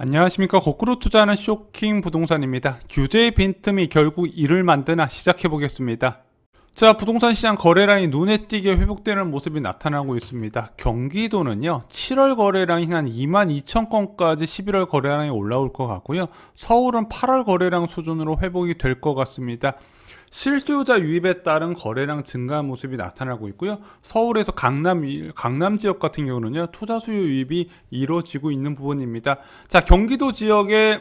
안녕하십니까. 거꾸로 투자하는 쇼킹 부동산입니다. 규제의 빈틈이 결국 이를 만드나 시작해보겠습니다. 자, 부동산 시장 거래량이 눈에 띄게 회복되는 모습이 나타나고 있습니다. 경기도는요, 7월 거래량이 한 22,000건까지 11월 거래량이 올라올 것 같고요. 서울은 8월 거래량 수준으로 회복이 될 것 같습니다. 실수요자 유입에 따른 거래량 증가 모습이 나타나고 있고요. 서울에서 강남 지역 같은 경우는요, 투자 수요 유입이 이루어지고 있는 부분입니다. 자, 경기도 지역에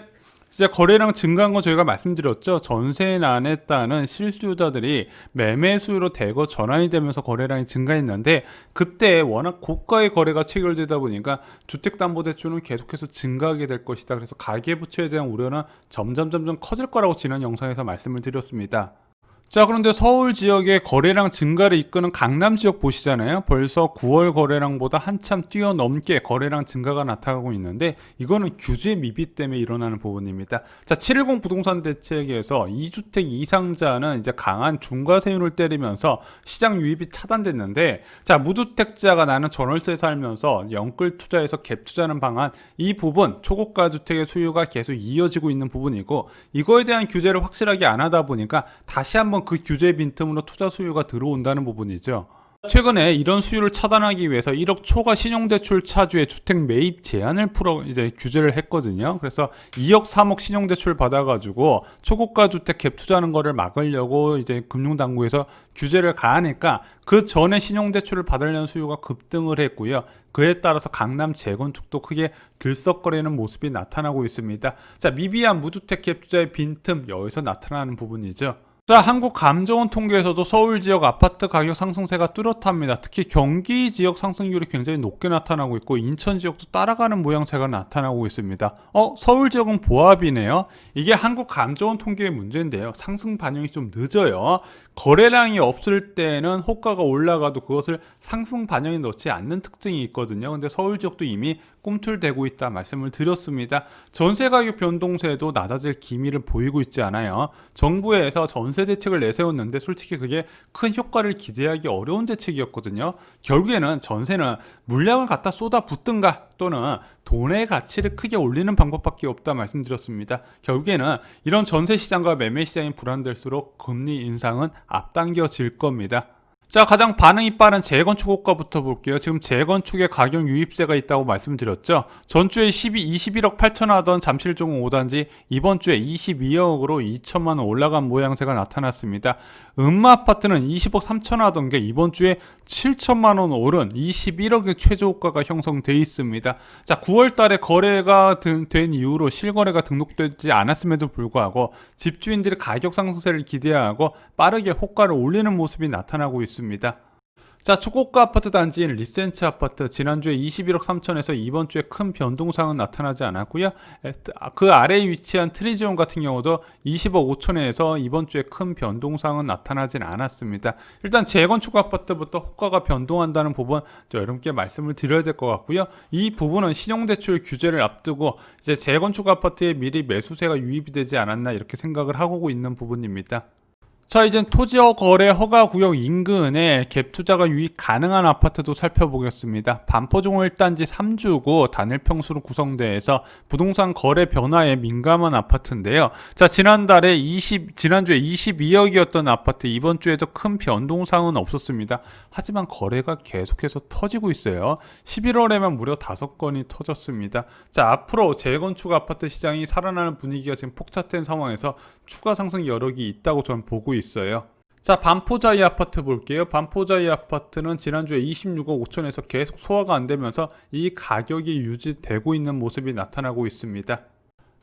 이제 거래량 증가한 건 저희가 말씀드렸죠. 전세난에 따른 실수요자들이 매매 수요로 대거 전환이 되면서 거래량이 증가했는데, 그때 워낙 고가의 거래가 체결되다 보니까 주택담보대출은 계속해서 증가하게 될 것이다. 그래서 가계부채에 대한 우려는 점점 커질 거라고 지난 영상에서 말씀을 드렸습니다. 자, 그런데 서울 지역의 거래량 증가를 이끄는 강남 지역 보시잖아요. 벌써 9월 거래량보다 한참 뛰어넘게 거래량 증가가 나타나고 있는데, 이거는 규제 미비 때문에 일어나는 부분입니다. 자, 710 부동산 대책에서 2주택 이상자는 이제 강한 중과세율을 때리면서 시장 유입이 차단됐는데, 자, 무주택자가 나는 전월세 살면서 영끌 투자에서 갭 투자하는 방안, 이 부분 초고가 주택의 수요가 계속 이어지고 있는 부분이고, 이거에 대한 규제를 확실하게 안 하다 보니까 다시 한번 그 규제 빈틈으로 투자 수요가 들어온다는 부분이죠. 최근에 이런 수요를 차단하기 위해서 1억 초과 신용대출 차주의 주택 매입 제한을 이제 규제를 했거든요. 그래서 2억 3억 신용대출 받아가지고 초고가 주택 갭 투자하는 거를 막으려고 이제 금융당국에서 규제를 가하니까, 그 전에 신용대출을 받으려는 수요가 급등을 했고요. 그에 따라서 강남 재건축도 크게 들썩거리는 모습이 나타나고 있습니다. 자, 미비한 무주택 갭 투자의 빈틈, 여기서 나타나는 부분이죠. 자, 한국감정원 통계에서도 서울 지역 아파트 가격 상승세가 뚜렷합니다. 특히 경기 지역 상승률이 굉장히 높게 나타나고 있고, 인천 지역도 따라가는 모양새가 나타나고 있습니다. 서울 지역은 보합이네요. 이게 한국감정원 통계의 문제인데요. 상승 반영이 좀 늦어요. 거래량이 없을 때는 호가가 올라가도 그것을 상승 반영에 넣지 않는 특징이 있거든요. 근데 서울 지역도 이미 꿈틀대고 있다 말씀을 드렸습니다. 전세 가격 변동세도 낮아질 기미를 보이고 있지 않아요. 정부에서 전세 대책을 내세웠는데 솔직히 그게 큰 효과를 기대하기 어려운 대책이었거든요. 결국에는 전세는 물량을 갖다 쏟아 붓든가 또는 돈의 가치를 크게 올리는 방법밖에 없다 말씀드렸습니다. 결국에는 이런 전세 시장과 매매 시장이 불안될수록 금리 인상은 앞당겨질 겁니다. 자, 가장 반응이 빠른 재건축 호가부터 볼게요. 지금 재건축에 가격 유입세가 있다고 말씀드렸죠. 전주에 21억 8천 하던 잠실종 5단지 이번 주에 22억으로 2천만 원 올라간 모양새가 나타났습니다. 음마아파트는 20억 3천 하던 게 이번 주에 7천만 원 오른 21억의 최저 호가가 형성돼 있습니다. 자, 9월 달에 거래가 된 이후로 실거래가 등록되지 않았음에도 불구하고 집주인들이 가격 상승세를 기대하고 빠르게 호가를 올리는 모습이 나타나고 있습니다. 자, 초고가 아파트 단지인 리센츠 아파트, 지난주에 21억 3천에서 이번 주에 큰 변동사항은 나타나지 않았고요. 그 아래에 위치한 트리지온 같은 경우도 20억 5천에서 이번 주에 큰 변동사항은 나타나진 않았습니다. 일단 재건축 아파트부터 호가가 변동한다는 부분 여러분께 말씀을 드려야 될 것 같고요. 이 부분은 신용대출 규제를 앞두고 이제 재건축 아파트에 미리 매수세가 유입이 되지 않았나 이렇게 생각을 하고 있는 부분입니다. 자, 이젠 토지 거래 허가구역 인근에 갭 투자가 유입 가능한 아파트도 살펴보겠습니다. 반포종 1단지 3주고 단일평수로 구성돼서 부동산 거래 변화에 민감한 아파트인데요. 자, 지난주에 22억이었던 아파트 이번 주에도 큰 변동사항은 없었습니다. 하지만 거래가 계속해서 터지고 있어요. 11월에만 무려 5건이 터졌습니다. 자, 앞으로 재건축 아파트 시장이 살아나는 분위기가 지금 폭착된 상황에서 추가 상승 여력이 있다고 저는 보고 있어요. 자, 반포자이 아파트 볼게요. 반포자이 아파트는 지난주에 26억 5천에서 계속 소화가 안 되면서 이 가격이 유지되고 있는 모습이 나타나고 있습니다.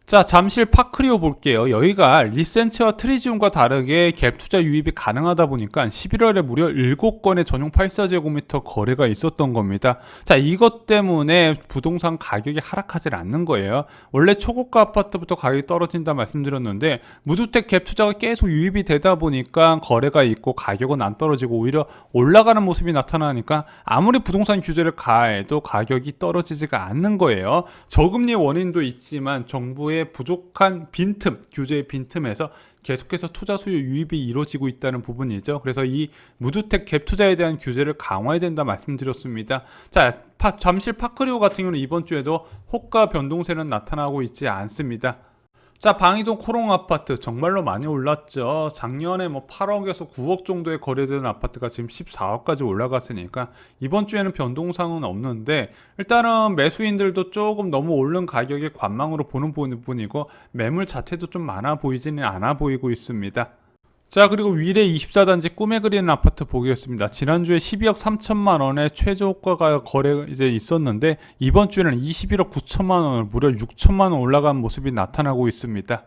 자, 잠실 파크리오 볼게요. 여기가 리센츠와 트리지움과 다르게 갭 투자 유입이 가능하다 보니까 11월에 무려 7건의 전용 84제곱미터 거래가 있었던 겁니다. 자, 이것 때문에 부동산 가격이 하락하지 않는 거예요. 원래 초고가 아파트부터 가격이 떨어진다 말씀드렸는데, 무주택 갭 투자가 계속 유입이 되다 보니까 거래가 있고 가격은 안 떨어지고 오히려 올라가는 모습이 나타나니까 아무리 부동산 규제를 가해도 가격이 떨어지지가 않는 거예요. 저금리 원인도 있지만 정부의 정부의 부족한 빈틈, 규제의 빈틈에서 계속해서 투자 수요 유입이 이루어지고 있다는 부분이죠. 그래서 이 무주택 갭 투자에 대한 규제를 강화해야 된다 말씀드렸습니다. 자, 잠실 파크리오 같은 경우는 이번 주에도 호가 변동세는 나타나고 있지 않습니다. 자, 방이동 코롱 아파트 정말로 많이 올랐죠. 작년에 뭐 8억에서 9억 정도에 거래되는 아파트가 지금 14억까지 올라갔으니까 이번 주에는 변동사항은 없는데, 일단은 매수인들도 조금 너무 오른 가격에 관망으로 보는 부분이고 매물 자체도 좀 많아 보이지는 않아 보이고 있습니다. 자, 그리고 위례 24단지 꿈에 그리는 아파트 보겠습니다. 지난주에 12억 3천만 원의 최저가가 거래 이제 있었는데 이번 주에는 21억 9천만 원을 무려 6천만 원 올라간 모습이 나타나고 있습니다.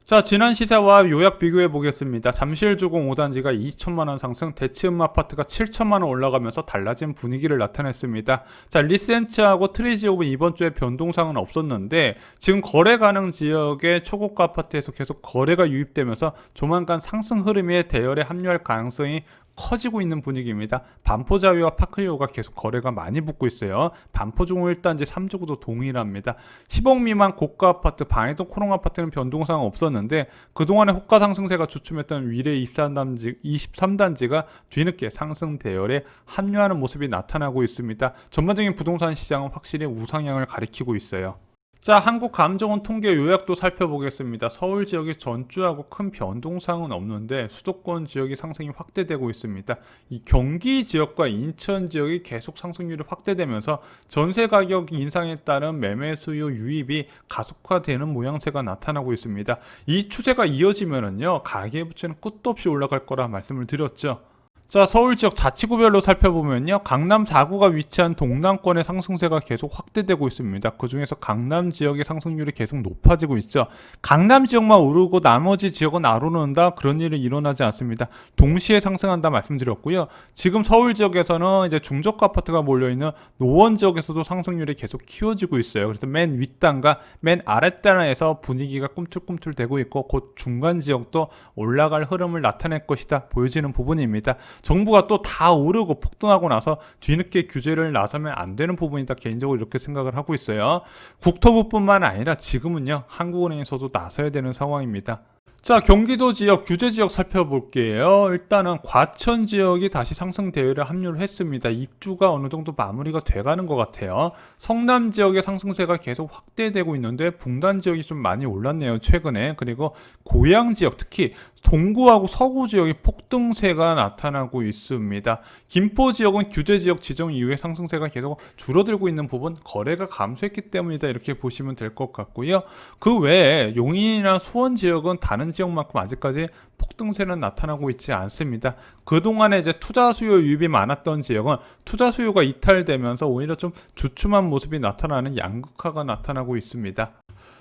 자, 지난 시세와 요약 비교해 보겠습니다. 잠실주공 5단지가 2천만 원 상승, 대치음 아파트가 7천만 원 올라가면서 달라진 분위기를 나타냈습니다. 자, 리센츠하고 트리지옵은 이번 주에 변동사항은 없었는데 지금 거래 가능 지역의 초고가 아파트에서 계속 거래가 유입되면서 조만간 상승 흐름에 대열에 합류할 가능성이 커지고 있는 분위기입니다. 반포자유와 파크리오가 계속 거래가 많이 붙고 있어요. 반포중 1단지 3주구도 동일합니다. 10억 미만 고가 아파트, 방해동 코롱 아파트는 변동사항 없었는데 그동안의 호가 상승세가 주춤했던 위례 23단지가 뒤늦게 상승 대열에 합류하는 모습이 나타나고 있습니다. 전반적인 부동산 시장은 확실히 우상향을 가리키고 있어요. 자, 한국감정원 통계 요약도 살펴보겠습니다. 서울 지역이 전주하고 큰 변동사항은 없는데 수도권 지역이 상승이 확대되고 있습니다. 이 경기 지역과 인천 지역이 계속 상승률이 확대되면서 전세 가격 인상에 따른 매매 수요 유입이 가속화되는 모양새가 나타나고 있습니다. 이 추세가 이어지면은요, 가계부채는 끝도 없이 올라갈 거라 말씀을 드렸죠. 자, 서울 지역 자치구별로 살펴보면요, 강남 4구가 위치한 동남권의 상승세가 계속 확대되고 있습니다. 그 중에서 강남 지역의 상승률이 계속 높아지고 있죠. 강남 지역만 오르고 나머지 지역은 안 오른다, 그런 일이 일어나지 않습니다. 동시에 상승한다 말씀드렸고요. 지금 서울 지역에서는 이제 중저가 아파트가 몰려있는 노원 지역에서도 상승률이 계속 키워지고 있어요. 그래서 맨 윗단과 맨 아랫단에서 분위기가 꿈틀꿈틀대고 있고 곧 중간 지역도 올라갈 흐름을 나타낼 것이다 보여지는 부분입니다. 정부가 또 다 오르고 폭등하고 나서 뒤늦게 규제를 나서면 안 되는 부분이다, 개인적으로 이렇게 생각을 하고 있어요. 국토부뿐만 아니라 지금은요, 한국은행에서도 나서야 되는 상황입니다. 자, 경기도 지역, 규제 지역 살펴볼게요. 일단은 과천 지역이 다시 상승 대열에 합류를 했습니다. 입주가 어느 정도 마무리가 돼가는 것 같아요. 성남 지역의 상승세가 계속 확대되고 있는데 분단 지역이 좀 많이 올랐네요, 최근에. 그리고 고양 지역, 특히 동구하고 서구 지역이 폭등세가 나타나고 있습니다. 김포 지역은 규제 지역 지정 이후에 상승세가 계속 줄어들고 있는 부분, 거래가 감소했기 때문이다, 이렇게 보시면 될 것 같고요. 그 외에 용인이나 수원 지역은 다른 지역만큼 아직까지 폭등세는 나타나고 있지 않습니다. 그동안에 이제 투자 수요 유입이 많았던 지역은 투자 수요가 이탈되면서 오히려 좀 주춤한 모습이 나타나는 양극화가 나타나고 있습니다.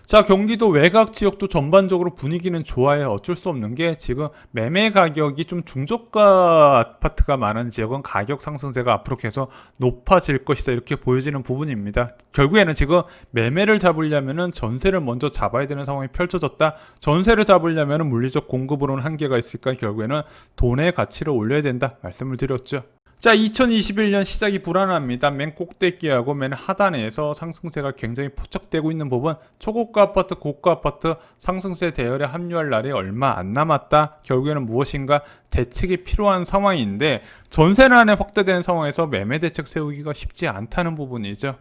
자, 경기도 외곽 지역도 전반적으로 분위기는 좋아요. 어쩔 수 없는 게 지금 매매 가격이 좀 중저가 아파트가 많은 지역은 가격 상승세가 앞으로 계속 높아질 것이다, 이렇게 보여지는 부분입니다. 결국에는 지금 매매를 잡으려면은 전세를 먼저 잡아야 되는 상황이 펼쳐졌다. 전세를 잡으려면은 물리적 공급으로는 한계가 있으니까 결국에는 돈의 가치를 올려야 된다 말씀을 드렸죠. 자, 2021년 시작이 불안합니다. 맨 꼭대기하고 맨 하단에서 상승세가 굉장히 포착되고 있는 부분, 초고가 아파트, 고가 아파트 상승세 대열에 합류할 날이 얼마 안 남았다. 결국에는 무엇인가 대책이 필요한 상황인데 전세난에 확대된 상황에서 매매 대책 세우기가 쉽지 않다는 부분이죠.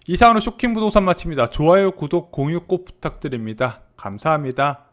이상으로 쇼킹 부동산 마칩니다. 좋아요, 구독, 공유 꼭 부탁드립니다. 감사합니다.